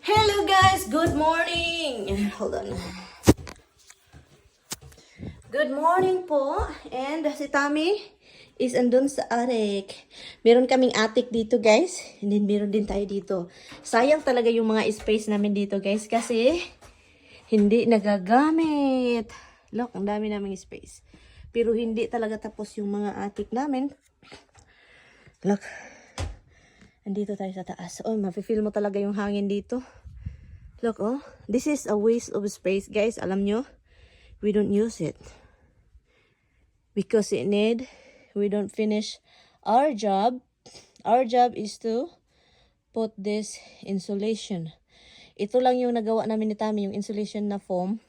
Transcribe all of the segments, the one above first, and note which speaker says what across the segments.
Speaker 1: Hello guys, good morning. Hold on. Good morning po. And si Tommy is andun sa attic. Meron kaming attic dito guys. And then meron din tayo dito. Sayang talaga yung mga space namin dito guys kasi hindi nagagamit. Look, ang dami naming space. Pero hindi talaga tapos yung mga attic namin. Look. Andito tayo sa taas. Oh, mafe-feel mo talaga yung hangin dito. Look, oh. This is a waste of space, guys. Alam nyo, we don't use it. Because we don't finish our job. Our job is to put this insulation. Ito lang yung nagawa namin ni Tami, yung insulation na foam.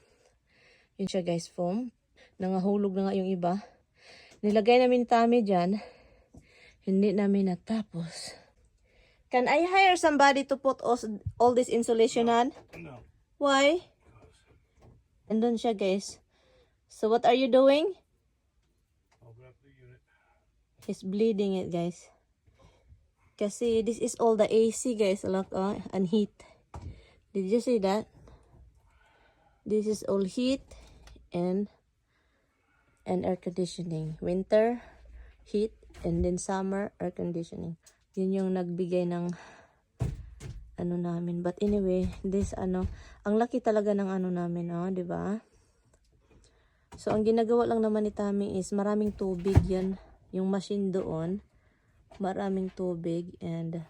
Speaker 1: Yun siya, guys, foam. Nangahulog na nga yung iba. Nilagay namin ni Tami dyan. Hindi namin natapos. Can I hire somebody to put all this insulation on?
Speaker 2: No.
Speaker 1: Why? Andun siya, guys. So, what are you doing?
Speaker 2: Open up the unit.
Speaker 1: He's bleeding it, guys. Kasi this is all the AC, guys. Look, oh, and heat. Did you see that? This is all heat and air conditioning. Winter, heat, and then summer, air conditioning. Yun yung nagbigay ng ano namin. But anyway, this ang laki talaga ng ano namin, oh, 'di ba? So ang ginagawa lang naman ni Tami is maraming tubig 'yan, yung machine doon. Maraming tubig and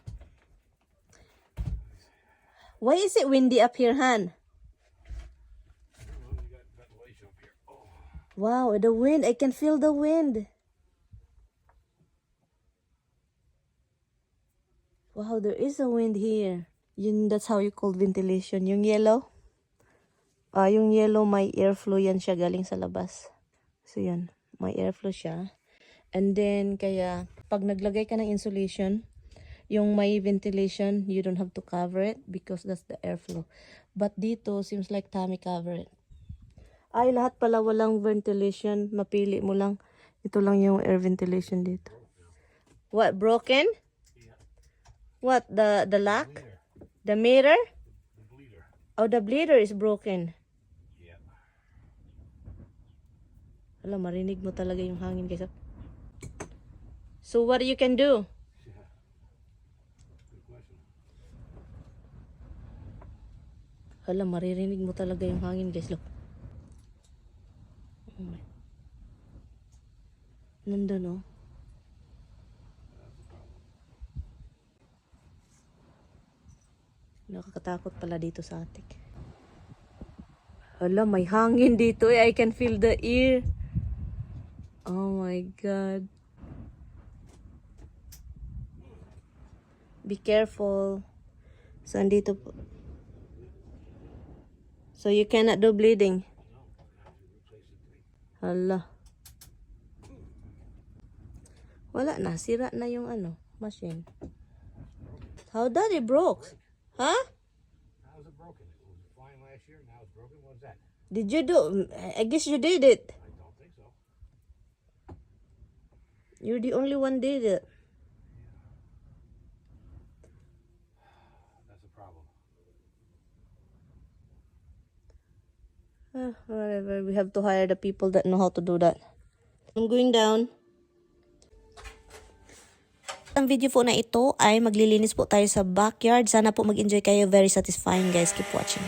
Speaker 1: why is it windy up here, Han? Wow, the wind. I can feel the wind. Wow, there is a wind here. That's how you call ventilation. Yung yellow. Yung yellow may airflow yan siya galing sa labas. So yun, may airflow siya. And then, kaya, pag naglagay ka ng insulation, yung may ventilation, you don't have to cover it because that's the airflow. But dito, seems like Tami cover it. Ay, lahat pala walang ventilation. Mapili mo lang. Ito lang yung air ventilation dito. What, broken? What, the lock? The mirror?
Speaker 2: The bleeder.
Speaker 1: Oh, the bleeder is broken.
Speaker 2: Yeah.
Speaker 1: Alam, marinig mo talaga yung hangin, guys. So, what you can do?
Speaker 2: Yeah. Good question.
Speaker 1: Alam, maririnig mo talaga yung hangin, guys. Look. Oh my. Nandun, oh. Nakakatakot pala dito sa attic. Hala, may hangin dito eh. I can feel the air. Oh my God. Be careful. So, andito po. So, you cannot do bleeding. Hala. Wala na. Sira na yung machine. How that it broke? Huh?
Speaker 2: How is it broken? It was fine last year. Now it's broken. What's that?
Speaker 1: Did you do? I guess you did it.
Speaker 2: I don't think so.
Speaker 1: You're the only one did it.
Speaker 2: That's a problem.
Speaker 1: Whatever. We have to hire the people that know how to do that. I'm going down. Ang video po na ito ay maglilinis po tayo sa backyard. Sana po mag-enjoy kayo. Very satisfying, guys. Keep watching.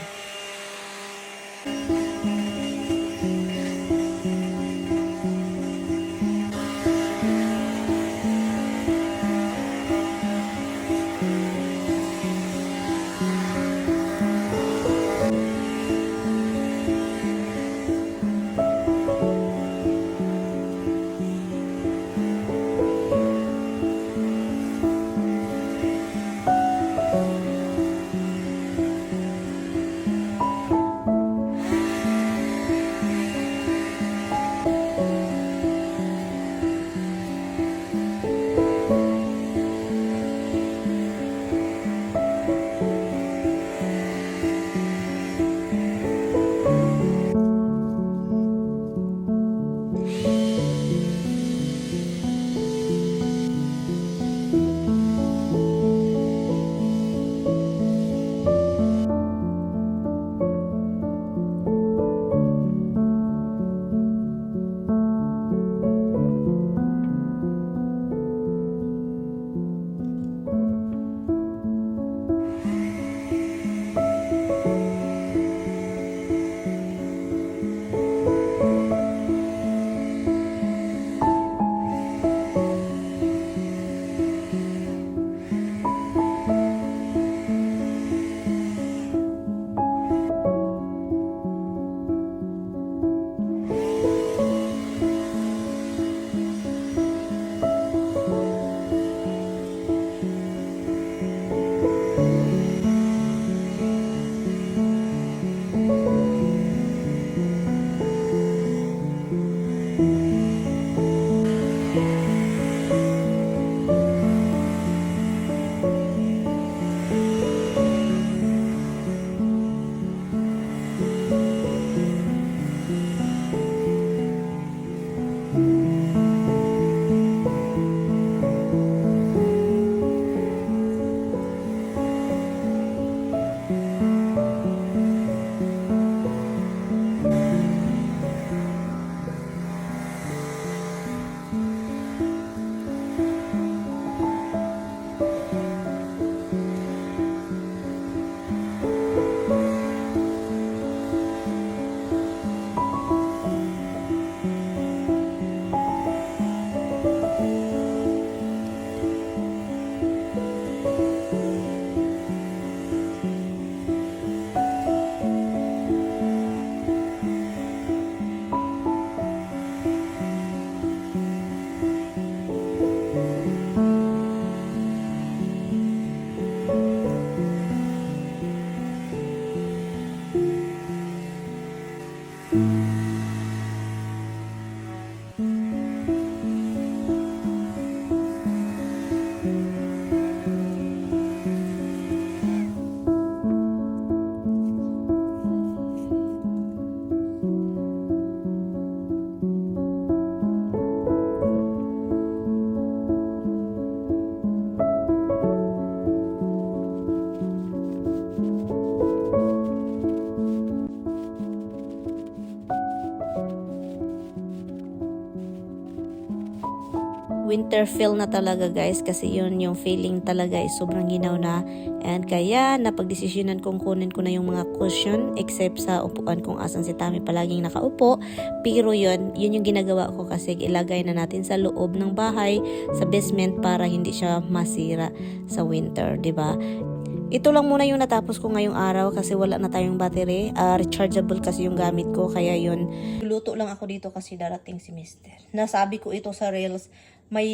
Speaker 1: winter feel na talaga guys, kasi yun yung feeling talaga is sobrang ginaw na. And kaya napagdesisyonan kong kunin ko na yung mga cushion except sa upuan kung asan si Tami palaging nakaupo. Pero yun yung ginagawa ko kasi ilagay na natin sa loob ng bahay, sa basement para hindi siya masira sa winter, 'di ba? Ito lang muna yung natapos ko ngayong araw kasi wala na tayong battery. Rechargeable kasi yung gamit ko, kaya yun. Luto lang ako dito kasi darating si Mister. Nasabi ko ito sa Reels, may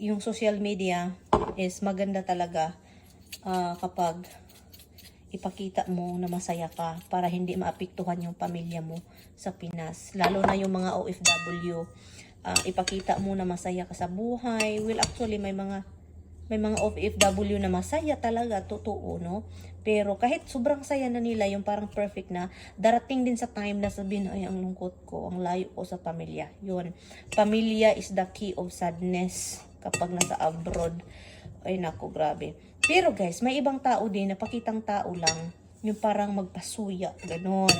Speaker 1: yung social media is maganda talaga kapag ipakita mo na masaya ka para hindi maapektuhan yung pamilya mo sa Pinas. Lalo na yung mga OFW. Ipakita mo na masaya ka sa buhay. Well, actually, may mga OFW na masaya talaga, totoo, no? Pero kahit sobrang saya na nila, yung parang perfect na, darating din sa time na sabihin, ay, ang lungkot ko, ang layo ko sa pamilya. Yun. Pamilya is the key of sadness kapag nasa abroad. Ay, naku, grabe. Pero guys, may ibang tao din, napakitang tao lang, yung parang magpasuya, ganon.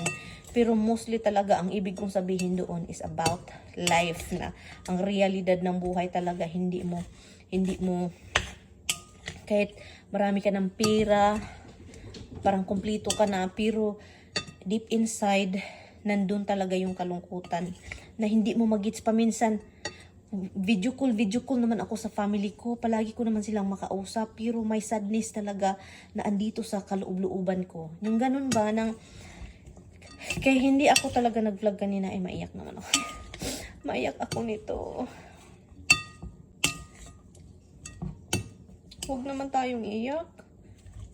Speaker 1: Pero mostly talaga, ang ibig kong sabihin doon is about life na. Ang realidad ng buhay talaga, hindi mo, kahit marami ka ng pera, parang kumplito ka na, pero deep inside, nandun talaga yung kalungkutan na hindi mo magits paminsan. Video call naman ako sa family ko. Palagi ko naman silang makausap, pero may sadness talaga na andito sa kaloob-looban ko. Yung ganun ba, kaya hindi ako talaga nag-vlog kanina, maiyak naman ako. Maiyak ako nito. Huwag naman tayong iyak.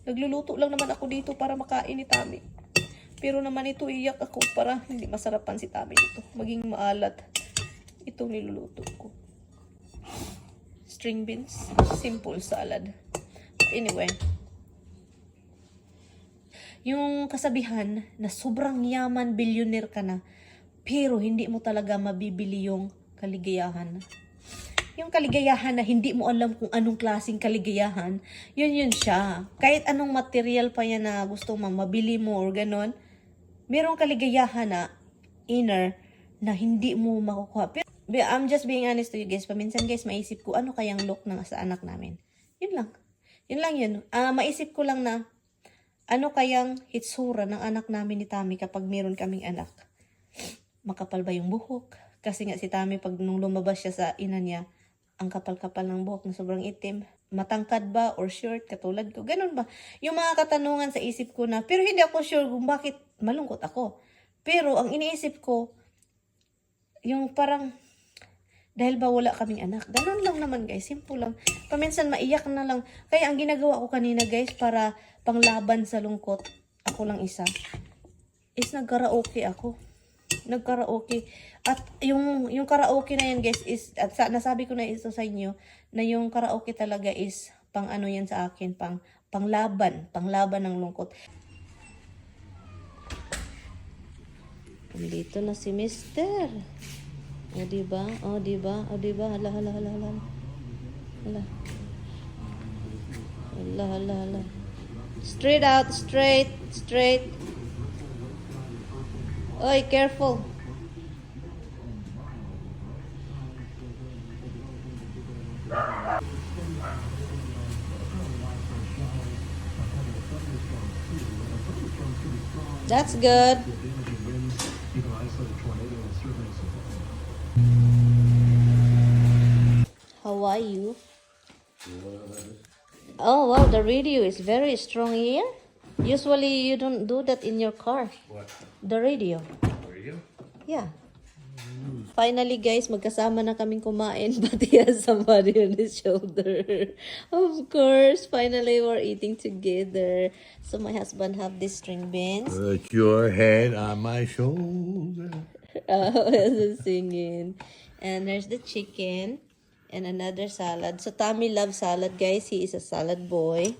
Speaker 1: Nagluluto lang naman ako dito para makain ni Tami. Pero naman ito, iyak ako para hindi masarapan si Tami dito. Maging maalat itong niluluto ko. String beans, simple salad. Anyway, yung kasabihan na sobrang yaman, billionaire ka na, pero hindi mo talaga mabibili yung kaligayahan. Yung kaligayahan na hindi mo alam kung anong klaseng kaligayahan, yun siya. Kahit anong material pa yan na gusto mo, mabili mo or ganon, merong kaligayahan na inner na hindi mo makukuha. Pero I'm just being honest to you guys. Paminsan guys, maisip ko ano kayang look ng sa anak namin. Yun lang. Yun lang yun. Maisip ko lang na ano kayang hitsura ng anak namin ni Tami kapag meron kaming anak. Makapal ba yung buhok? Kasi nga si Tami pag nung lumabas siya sa ina niya, ang kapal-kapal ng buhok na sobrang itim. Matangkad ba or short katulad ko? Ganun ba? Yung mga katanungan sa isip ko na, pero hindi ako sure kung bakit malungkot ako. Pero ang iniisip ko, yung parang, dahil ba wala kaming anak? Ganun lang naman guys, simple lang. Paminsan maiyak na lang. Kaya ang ginagawa ko kanina guys, para panglaban sa lungkot, ako lang isa, is nagkaraoke ako. Nagkaraoke. At yung karaoke na yan guys is, at nasabi ko na ito sa inyo, na yung karaoke talaga is pang ano yan sa akin, panglaban ng lungkot. Dito na si Mister. O diba? O diba? O diba? Hala. Straight out, straight. Oy, careful. That's good. How are you? Oh wow, the radio is very strong here. Usually you don't do that in your car.
Speaker 2: What?
Speaker 1: The radio.
Speaker 2: Radio?
Speaker 1: Yeah. Finally guys, magkasama na kaming kumain, but he has somebody on his shoulder. Of course, finally we're eating together. So my husband have this string beans.
Speaker 2: Put your head on my shoulder.
Speaker 1: Singing. And there's the chicken and another salad. So Tommy loves salad guys. He is a salad boy.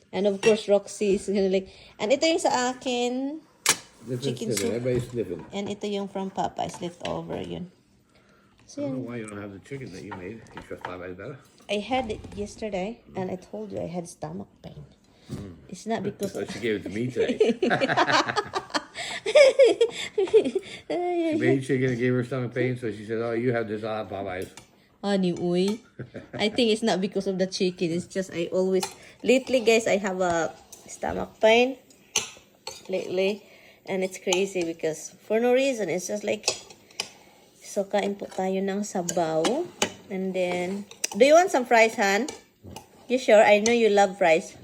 Speaker 1: And of course Roxy is gonna like. And ito yung sa akin. Chicken soup.
Speaker 2: Everybody's sniffing.
Speaker 1: And ito yung from Popeyes leftover yun. So,
Speaker 2: I don't know why you don't have the chicken that you made. You trust Popeyes better?
Speaker 1: I had it yesterday, and I told you I had stomach pain. It's not because
Speaker 2: So she gave it to me today. She made chicken and gave her stomach pain, so she said, "Oh, you have this. I'll have Popeyes."
Speaker 1: Honey, uy. I think it's not because of the chicken. It's just I always... Lately, guys, I have a stomach pain. Lately. And it's crazy because for no reason. It's just like... So, kain po tayo ng sabaw. And then... Do you want some fries, Han? You sure? I know you love fries.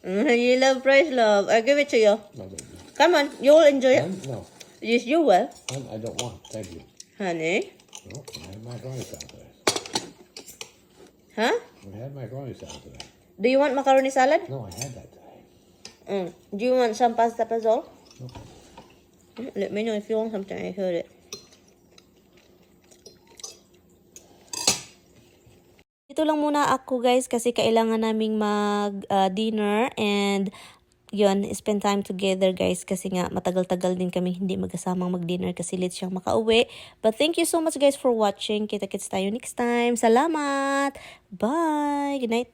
Speaker 1: You love fries, love. I'll give it to you.
Speaker 2: No, thank you.
Speaker 1: Come on. You will enjoy it.
Speaker 2: No,
Speaker 1: Yes, you will.
Speaker 2: I don't want. Thank you.
Speaker 1: Honey.
Speaker 2: No, I had macaroni salad today.
Speaker 1: Huh?
Speaker 2: I had macaroni salad today.
Speaker 1: Do you want macaroni salad?
Speaker 2: No, I had that today.
Speaker 1: Do you want some pasta puzzle?
Speaker 2: No.
Speaker 1: Let me know if you want something. I heard it. Ito lang muna ako guys kasi kailangan naming mag-dinner and yun, spend time together guys kasi nga matagal-tagal din kami hindi magkasamang mag-dinner kasi late siyang makauwi. But thank you so much guys for watching. Kita-kits tayo next time. Salamat! Bye! Good night!